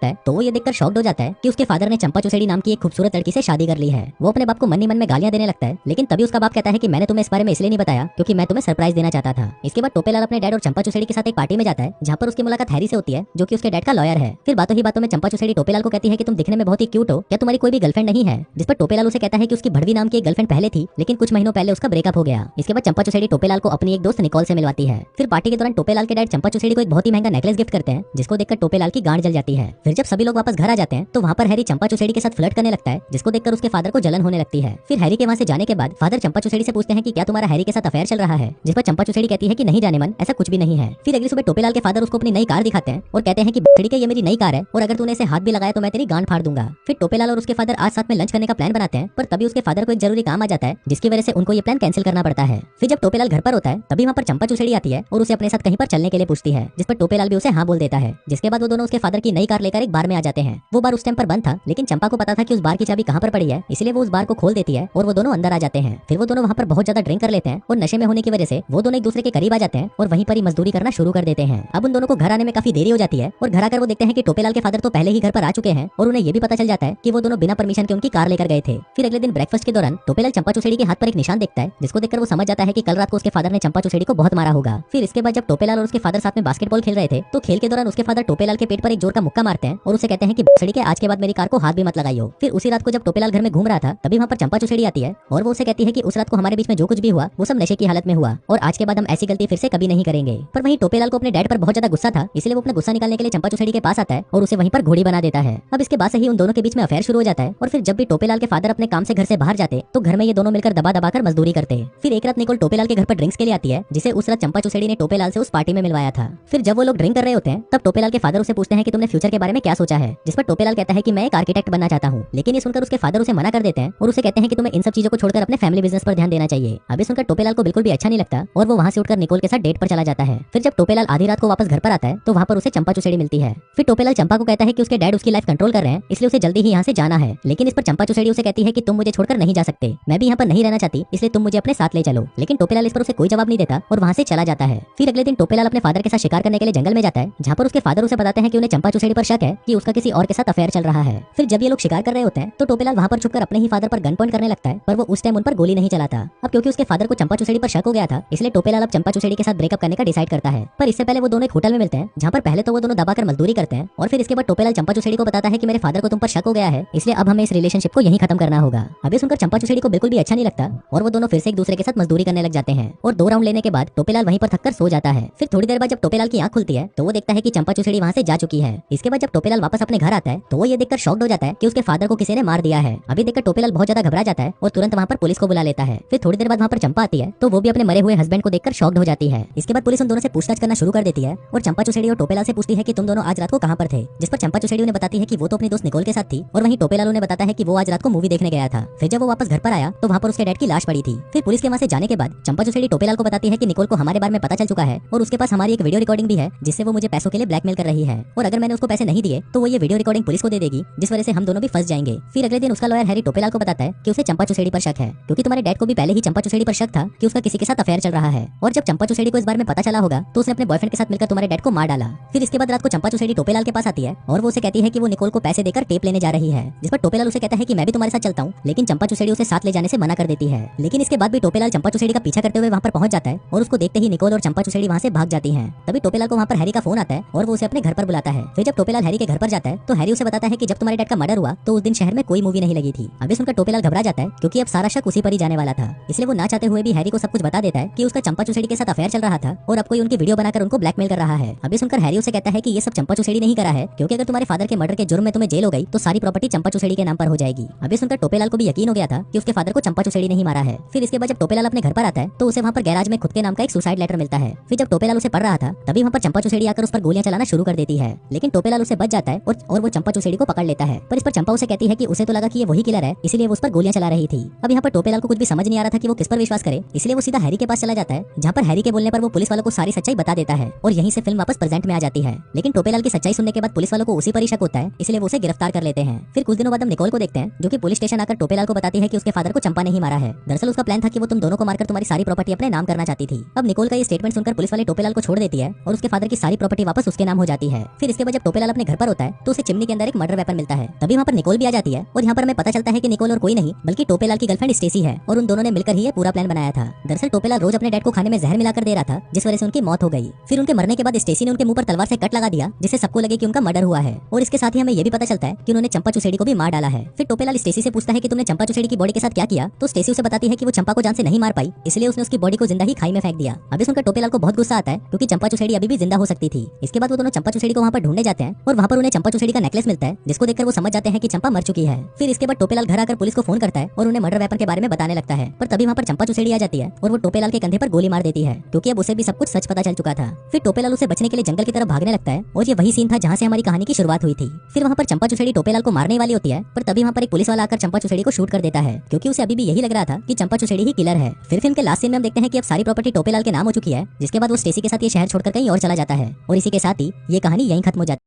है तो वो ये देखकर शॉक्ड हो जाता है कि उसके फादर ने चंपा चुसेड़ी नाम की एक खूबसूरत लड़की से शादी कर ली है। वो अपने बाप को मन ही मन में गालियां देने लगता है, लेकिन तभी उसका बाप कहता है कि मैंने तुम्हें इस बारे में इसलिए नहीं बताया क्योंकि मैं तुम्हें सरप्राइज देना चाहता था। इसके बाद टोपेलाल अपने डैड और चंपा चुसेड़ी के साथ एक पार्टी में जाता है जहाँ पर उसकी मुलाकात हैरी से होती है जो कि उसके डैड का लॉयर है। फिर बातों ही बातों में चंपा चुसेड़ी टोपेलाल को कहती है कि तुम दिखने में बहुत ही क्यूट हो, क्या तुम्हारी कोई भी गर्लफ्रेंड नहीं है? जिस पर टोपेलाल उसे कहता है कि उसकी भड़वी नाम की एक गर्लफ्रेंड पहले थी लेकिन कुछ महीनों पहले उसका ब्रेकअप हो गया। इसके बाद चंपा चुसेड़ी टोपेलाल को अपनी एक दोस्त निकोल से मिलवाती है। फिर पार्टी के दौरान टोपेलाल के डैड चंपा चुसेड़ी को एक बहुत ही महंगा नेकलेस गिफ्ट करते हैं जिसको देखकर टोपेलाल की गांड जल जाती है। फिर जब सभी लोग वापस घर आ जाते हैं तो वहाँ पर हैरी चंपा चुसेड़ी के साथ फ्लर्ट करने लगता है जिसको देखकर उसके फादर को जलन होने लगती है। फिर हैरी के वहाँ से जाने के बाद फादर चंपा चुसेड़ी से पूछते हैं कि क्या तुम्हारा हैरी के साथ अफेयर चल रहा है? जिस पर चंपा चुसेड़ी कहती है कि नहीं जाने मन, ऐसा कुछ भी नहीं है। फिर अगली सुबह टोपेलाल के फादर उसको अपनी नई कार दिखाते हैं और कहते हैं कि बछड़ी के ये मेरी नई कार है और अगर तूने इसे हाथ भी लगाया तो मैं तेरी गांड फाड़ दूंगा। फिर टोपेलाल और उसके फादर आज साथ में लंच करने का प्लान बनाते हैं पर तभी उसके फादर को एक जरूरी काम आ जाता है जिसकी वजह से उनको ये प्लान कैंसिल करना पड़ता है। फिर जब टोपेलाल घर पर होता है तभी वहाँ पर चंपा चुसेड़ी आती है और उसे अपने साथ कहीं पर चलने के लिए पूछती है, जिस पर टोपेलाल भी उसे हाँ बोल देता है। जिसके बाद वो दोनों उसके फादर की नई कार लेकर एक बार में आ जाते हैं। वो बार उस टाइम पर बंद था लेकिन चंपा को पता था कि उस बार की चाबी कहाँ पर पड़ी है, इसलिए वो उस बार को खोल देती है और वो दोनों अंदर आ जाते हैं। फिर वो दोनों वहाँ पर बहुत ज्यादा ड्रिंक कर लेते हैं और नशे में होने की वजह से वो दोनों एक दूसरे के करीब आ जाते हैं और वहीं पर ही मजदूरी करना शुरू कर देते हैं। अब उन दोनों को घर आने में काफी देरी हो जाती है और घर आकर वो देखते हैं कि टोपेलाल के फादर तो पहले ही घर पर आ चुके हैं और उन्हें ये भी पता चल जाता है कि वो दोनों बिना परमिशन के उनकी कार लेकर गए थे। फिर अगले दिन ब्रेकफास्ट के दौरान टोपेलाल चंपा चुसेड़ी के हाथ पर एक निशान देखता है जिसको देखकर वो समझ जाता है कि कल रात को उसके फादर ने चंपा चुसेड़ी को बहुत मारा होगा। फिर इसके बाद जब टोपेलाल और उसके फादर साथ में बास्केटबॉल खेल रहे थे तो खेल के दौरान उसके फादर टोपेलाल के पेट पर एक जोर का मुक्का मारते हैं और उसे कहते हैं कि बछड़ी के आज के बाद मेरी कार को हाथ भी मत लगाइयो। फिर उसी रात को जब टोपेलाल घर में घूम रहा था तभी वहाँ पर चंपा चुसेड़ी आती है और वो उसे कहती है कि उस रात को हमारे बीच में जो कुछ भी हुआ वो सब नशे की हालत में हुआ और आज के बाद हम ऐसी गलती फिर से कभी नहीं करेंगे। पर वहीं टोपेलाल को अपने डैड पर बहुत ज्यादा गुस्सा था, इसलिए वो अपना गुस्सा निकालने के लिए चंपा चुसेड़ी के पास आता है और उसे वहीं पर घोड़ी बना देता है। अब इसके बाद से ही उन दोनों के बीच में अफेयर शुरू हो जाता है और फिर जब भी टोपेलाल के फादर अपने काम से घर से बाहर जाते तो घर में ये दोनों मिलकर दबा दबाकर मजदूरी करते। फिर एक रात निकोल टोपेलाल के घर पर ड्रिंक्स के लिए आती है जिसे उस रात चंपा चुसेड़ी ने टोपेलाल से उस पार्टी में मिलवाया था। फिर जब वो लोग ड्रिंक कर रहे होते हैं तब टोपेलाल के फादर उसे पूछते हैं कि तुमने फ्यूचर के बारे में क्या सोचा है? जिस पर टोपेलाल कहता है कि मैं एक आर्किटेक्ट बनना चाहता हूँ, लेकिन ये सुनकर उसके फादर उसे मना कर देते हैं और उसे कहते हैं कि तुम्हें इन सब चीजों को छोड़कर अपने फैमिली बिजनेस पर ध्यान देना चाहिए। अभी सुनकर टोपेलाल को बिल्कुल भी अच्छा नहीं लगता और वो वहाँ से उठकर निकोल के साथ डेट पर चला जाता है। फिर जब टोपेलाल आधी रात को वापस घर पर आता है तो वहाँ पर उसे चंपा चुसेड़ी मिलती है। फिर टोपेलाल चंपा को कहता है कि उसके डैड उसकी लाइफ कंट्रोल कर रहे हैं इसलिए उसे जल्दी ही यहाँ से जाना है, लेकिन इस पर चंपा चुसेड़ी उसे कहती है कि तुम मुझे छोड़कर नहीं जा सकते, मैं भी यहाँ पर नहीं रहना चाहती इसलिए तुम मुझे अपने साथ ले चलो। लेकिन टोपेलाल इस पर उसे कोई जवाब नहीं देता और वहाँ से चला जाता है। फिर अगले दिन टोपेलाल अपने फादर के साथ शिकार करने के लिए जंगल में जाता है जहाँ पर उसके फादर उसे बताते हैं कि उन्हें चंपा चुसेड़ी पर शक है कि उसका किसी और के साथ अफेयर चल रहा है। फिर जब ये लोग शिकार कर रहे होते हैं तो टोपेलाल वहाँ पर छुपकर अपने ही फादर पर गन पॉइंट करने लगता है पर वो उस टाइम उन पर गोली नहीं चलाता। अब क्योंकि उसके फादर को चंपा चुसेड़ी पर शक हो गया था इसलिए टोपेलाल अब चंपा चुसेड़ी के साथ ब्रेकअप करने का डिसाइड करता है। पर इससे पहले वो दोनों एक होटल में मिलते हैं जहाँ पर पहले तो वो दोनों दबाकर मजदूरी करते हैं और फिर इसके बाद टोपेलाल चंपा चुसेड़ी को बताता है कि मेरे फादर को तुम पर शक हो गया है इसलिए अब हमें इस रिलेशनशिप को यहीं खत्म करना होगा। अभी सुनकर चंपा चुसेड़ी को बिल्कुल भी अच्छा नहीं लगता और वो दोनों फिर से एक दूसरे के साथ मजदूरी करने लग जाते हैं और 2 राउंड लेने के बाद टोपेलाल वहीं पर थककर सो जाता है। फिर थोड़ी देर बाद जब टोपेलाल की आंख खुलती है तो वो देखता है कि चंपा चुसेड़ी वहाँ से जा चुकी है। इसके बाद जब टोपेलाल वापस अपने घर आता है तो वो ये देखकर शॉक्ड हो जाता है कि उसके फादर को किसी ने मार दिया है। अभी देखकर टोपेलाल बहुत ज्यादा घबरा जाता है और तुरंत वहाँ पर पुलिस को बुला लेता है। फिर थोड़ी देर बाद वहाँ पर चंपा आती है तो वो भी अपने मरे हुए हस्बैंड को देखकर शॉक्ड हो जाती है। इसके बाद पुलिस उन दोनों से पूछताछ करना शुरू कर देती है और चंपा चुसेड़ी और टोपेलाल से पूछती है कि तुम दोनों आज रात को कहाँ पर थे? जिस पर चंपा चुसेड़ी उन्हें बताती है कि वो तो अपनी दोस्त निकोल के साथ थी और वहीं टोपेलाल उन्हें बताता है कि वो आज रात को मूवी देखने गया था। फिर जब वो वापस घर पर आया तो वहाँ पर उसके डैड की लाश पड़ी थी। फिर पुलिस के वहाँ से जाने के बाद चंपा चुसेड़ी टोपेलाल को बताती है कि निकोल को हमारे बारे में पता चल चुका है और उसके पास हमारी एक वीडियो रिकॉर्डिंग भी है जिससे वो मुझे पैसों के लिए ब्लैकमेल कर रही है और अगर मैंने उसको पैसे नहीं दिए तो वो ये वीडियो रिकॉर्डिंग पुलिस को दे देगी जिस वजह से हम दोनों भी फंस जाएंगे। फिर अगले दिन उसका लॉयर हैरी टोपेलाल को बताता है कि उसे चंपा चुसेड़ी पर शक है क्योंकि तुम्हारे डैड को भी पहले ही चंपा चुसेड़ी पर शक था कि उसका किसी के साथ अफेयर चल रहा है और जब चंपा चुसेड़ी को इस बारे में पता चला होगा तो उसने अपने बॉयफ्रेंड के साथ मिलकर तुम्हारे डैड को मार डाला। फिर इसके बाद रात को चंपा चुसेड़ी टोपेलाल के पास आती है और वो उसे कहती है कि वो निकोल को पैसे देकर टेप लेने जा रही है। जिस पर टोपेलाल उसे कहता है कि मैं भी तुम्हारे साथ चलता हूँ, लेकिन चंपा चुसेड़ी उसे साथ ले जाने से मना कर देती है। लेकिन इसके बाद भी टोपेलाल चंपा चुसेड़ी का पीछा करते हुए वहाँ पर पहुंच जाता है और उसको देखते ही निकोल और चंपा चुसेड़ी वहाँ से भाग जाती हैं। तभी टोपेलाल को वहाँ पर हैरी का फोन आता है और वो उसे अपने घर पर बुलाता है। फिर जब टोपेलाल हैरी के घर पर जाता है तो हैरी उसे बताता है कि जब तुम्हारे डैड का मर्डर हुआ तो उस दिन शहर में कोई मूवी नहीं लगी थी। अभी सुनकर टोपेलाल घबरा जाता है क्योंकि अब सारा शक उसी पर ही जाने वाला था, इसलिए वो ना चाहते हुए भी हैरी को सब कुछ बता देता है कि उसका चंपा चुसेड़ी के साथ अफेयर चल रहा था और अब कोई उनकी वीडियो बनाकर उनको ब्लैकमेल कर रहा है। अभी सुनकर हैरी उसे कहता है कि ये सब चंपा चुसेड़ी नहीं करा है क्योंकि अगर तुम्हारे फादर के मर्डर के जुर्म में तुम्हें जेल हो गई तो सारी प्रॉपर्टी चंपा चुसेड़ी के नाम पर हो जाएगी। अभी सुनकर टोपेलाल को भी यकीन हो गया था कि उसके फादर को चंपा चुसेड़ी नहीं मारा है। फिर इसके बाद जब टोपेलाल अपने घर पर आता है तो उसे वहाँ पर गैराज में खुद के नाम का एक सुसाइड लेटर मिलता है। फिर जब टोपेलाल उसे पढ़ रहा था तभी वहाँ पर चंपा चुसेड़ी आकर उस पर गोलियां चलाना शुरू कर देती है, लेकिन टोपेलाल उसे बच जाता है और वो चंपा चुसेड़ी को पकड़ लेता है। पर इस पर चंपा उसे कहती है कि उसे तो लगा कि ये वही किलर है इसलिए वो उस पर गोलियां चला रही थी। अब यहाँ पर टोपेलाल को कुछ भी समझ नहीं आ रहा था कि वो किस पर विश्वास करे, इसलिए वो सीधा हैरी के पास चला जाता है जहाँ पर हैरी के बोलने पर वो पुलिस वालों को सारी सच्चाई बता देता है और यहीं से फिल्म वापस प्रेजेंट में आ जाती है। लेकिन टोपेलाल की सच्चाई सुनने के बाद पुलिस वालों को उसी पर ही शक होता है, इसलिए वो उसे गिरफ्तार कर लेते हैं। फिर कुछ दिनों बाद हम निकोल को देखते हैं जो कि पुलिस स्टेशन आकर टोपेलाल को बताती है कि उसके फादर को चंपा नहीं मारा है। दरअसल उसका प्लान था कि वो तुम दोनों को मारकर तुम्हारी सारी प्रॉपर्टी अपने नाम करना चाहती थी। अब निकोल का ये स्टेटमेंट सुनकर पुलिस वाले टोपेलाल को छोड़ देती है और उसके फादर की सारी प्रॉपर्टी वापस उसके नाम हो जाती है। फिर इसके बाद जब टोपेलाल अपने अपने घर पर होता है तो उसे चिमनी के अंदर एक मर्डर वेपन मिलता है। तभी वहाँ पर निकोल भी आ जाती है और यहाँ पर हमें पता चलता है कि निकोल और कोई नहीं बल्कि टोपेलाल की गर्लफ्रेंड स्टेसी है और उन दोनों ने मिलकर ही ये पूरा प्लान बनाया था। दरअसल टोपेलाल रोज अपने डैड को खाने में जहर मिलाकर दे रहा था, जिस वजह से उनकी मौत हो गई। फिर उनके मरने के बाद स्टेसी ने उनके मुंह पर तलवार से कट लगा दिया, जिससे सबको लगे कि उनका मर्डर हुआ है। और इसके साथ ही हमें ये भी पता चलता है कि उन्होंने चंपा चुसेड़ी को भी मार डाला है। फिर टोपेलाल स्टेसी से पूछता है कि तुमने चंपा चुसेड़ी की बॉडी के साथ क्या किया, तो स्टेसी उसे बताती है कि वो चंपा को जान से नहीं मार पाई, इसलिए उसने उसकी बॉडी को जिंदा ही खाई में फेंक दिया। अभी सुनकर टोपेलाल को बहुत गुस्सा आता है क्योंकि चंपा चुसेड़ी अभी भी जिंदा हो सकती थी। इसके बाद वो दोनों चंपा चुसेड़ी को वहाँ पर ढूंढने जाते हैं और वहाँ पर उन्हें चंपा चुसेड़ी का नेकलेस मिलता है, जिसको देखकर वो समझ जाते हैं कि चंपा मर चुकी है। फिर इसके बाद टोपेलाल घर आकर पुलिस को फोन करता है और उन्हें मर्डर वेपन के बारे में बताने लगता है। पर तभी वहाँ पर चंपा चुसेड़ी आ जाती है और वो टोपेलाल के कंधे पर गोली मार देती है क्योंकि अब उसे भी सब कुछ सच पता चल चुका था। फिर टोपेलाल उसे बचने के लिए जंगल की तरफ भागने लगता है और ये वही सीन था जहाँ से हमारी कहानी की शुरुआत हुई थी। फिर वहाँ पर चंपा चुसेड़ी टोपेलाल को मारने वाली होती है, पर तभी वहाँ पर एक पुलिस वाला आकर चंपा चुसेड़ी को शूट कर देता है क्योंकि उसे अभी भी यही लग रहा था कि चंपा चुसेड़ी ही किलर है। फिर फिल्म के लास्ट सीन में हम देखते हैं कि अब सारी प्रॉपर्टी टोपेलाल के नाम हो चुकी है, जिसके बाद वो स्टेसी के साथ ये शहर छोड़कर कहीं और चला जाता है और इसी के साथ ही ये कहानी यहीं खत्म हो जाती है।